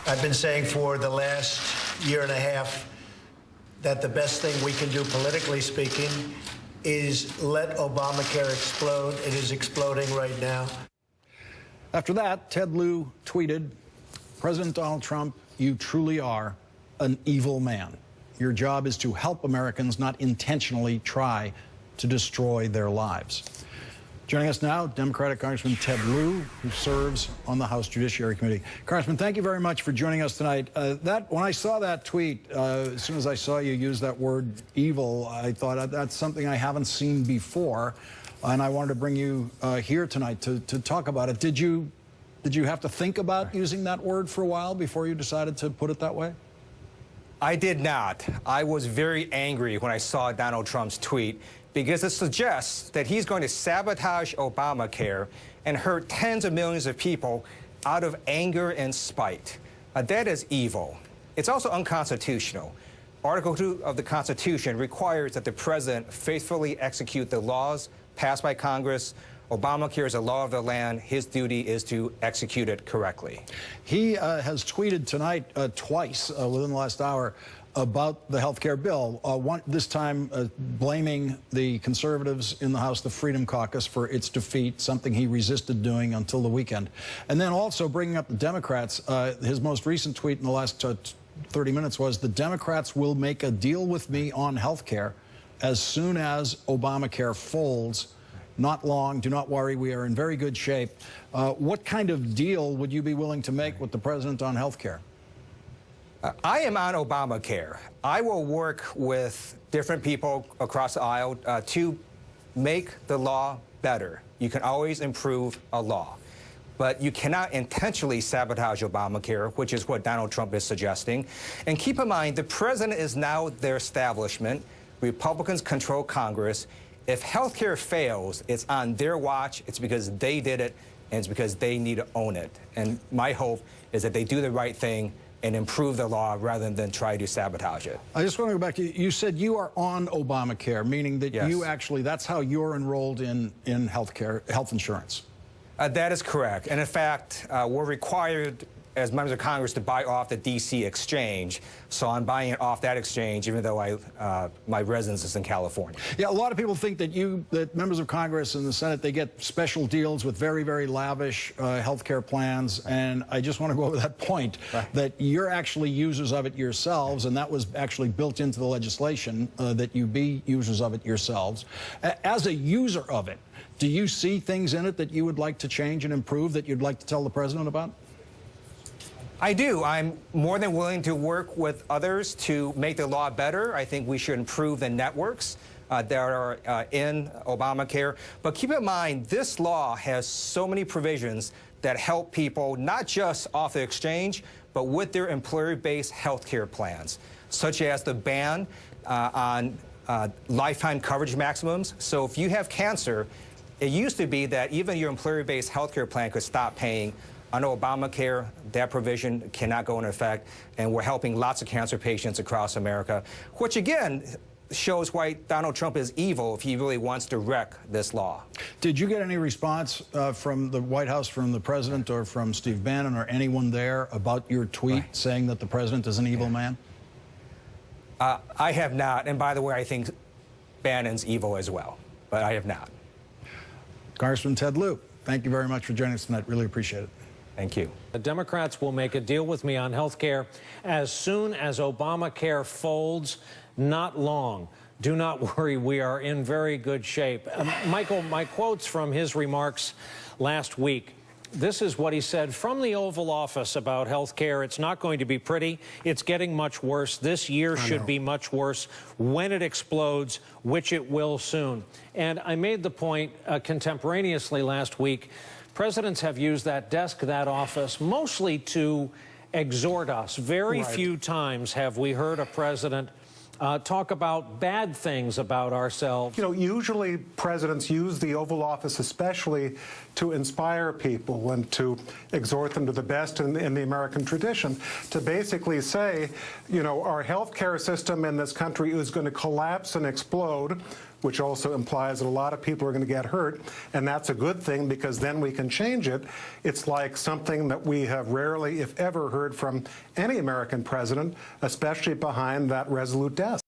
I've been saying for the last year and a half that the best thing we can do, politically speaking, is let Obamacare explode. It is exploding right now. After that, Ted Lieu tweeted, "President Donald Trump, you truly are an evil man. Your job is to help Americans, not intentionally try to destroy their lives." Joining us now, Democratic Congressman Ted Lieu, who serves on the House Judiciary Committee. Congressman, thank you very much for joining us tonight. When I saw that tweet, as soon as I saw you use that word evil, I thought that's something I haven't seen before, and I wanted to bring you here tonight to talk about it. Did you have to think about using that word for a while before you decided to put it that way? I did not. I was very angry when I saw Donald Trump's tweet because it suggests that he's going to sabotage Obamacare and hurt tens of millions of people out of anger and spite. That is evil. It's also unconstitutional. Article 2 of the Constitution requires that the president faithfully execute the laws passed by Congress. Obamacare is a law of the land. His duty is to execute it correctly. He has tweeted tonight twice within the last hour about the health care bill, this time blaming the conservatives in the House, the Freedom Caucus, for its defeat, something he resisted doing until the weekend. And then also bringing up the Democrats. His most recent tweet in the last 30 minutes was, "The Democrats will make a deal with me on health care as soon as Obamacare folds. Not long, do not worry, we are in very good shape." What kind of deal would you be willing to make with the president on health care? I am on Obamacare. I will work with different people across the aisle to make the law better. You can always improve a law, but you cannot intentionally sabotage Obamacare, which is what Donald Trump is suggesting. And keep in mind, the president is now their establishment. Republicans control Congress. If health care fails, it's on their watch. It's because they did it, and it's because they need to own it. And my hope is that they do the right thing and improve the law rather than try to sabotage it. I just want to go back to you said you are on Obamacare, meaning that Yes. you actually, that's how you're enrolled in health insurance. That is correct. And in fact, we're required as members of Congress to buy off the D.C. exchange. So I'm buying it off that exchange, even though my residence is in California. Yeah, a lot of people think that members of Congress and the Senate, they get special deals with very, very lavish health care plans. And I just want to go over that point, that you're actually users of it yourselves, and that was actually built into the legislation, that you be users of it yourselves. As a user of it, do you see things in it that you would like to change and improve, that you'd like to tell the president about? I do. I'm more than willing to work with others to make the law better. I think we should improve the networks that are in Obamacare. But keep in mind, this law has so many provisions that help people not just off the exchange, but with their employer-based health care plans, such as the ban on lifetime coverage maximums. So if you have cancer, it used to be that even your employer-based health care plan could stop paying. Under Obamacare, that provision cannot go into effect, and we're helping lots of cancer patients across America, which again shows why Donald Trump is evil if he really wants to wreck this law. Did you get any response from the White House, from the president, or from Steve Bannon, or anyone there about your tweet saying that the president is an evil man? I have not, and by the way, I think Bannon's evil as well, but I have not. Congressman Ted Lieu, thank you very much for joining us tonight. Really appreciate it. Thank you. The Democrats will make a deal with me on health care as soon as Obamacare folds. Not long. Do not worry, we are in very good shape. Michael, my quotes from his remarks last week. This is what he said from the Oval Office about health care. It's not going to be pretty. It's getting much worse. This year should be much worse when it explodes, which it will soon. And I made the point contemporaneously last week. Presidents have used that desk, that office, mostly to exhort us. Very few times have we heard a president talk about bad things about ourselves. You know, usually presidents use the Oval Office especially to inspire people and to exhort them to the best in the American tradition, to basically say, you know, our health care system in this country is going to collapse and explode. which also implies that a lot of people are going to get hurt, and that's a good thing because then we can change it. It's like something that we have rarely, if ever, heard from any American president, especially behind that resolute desk.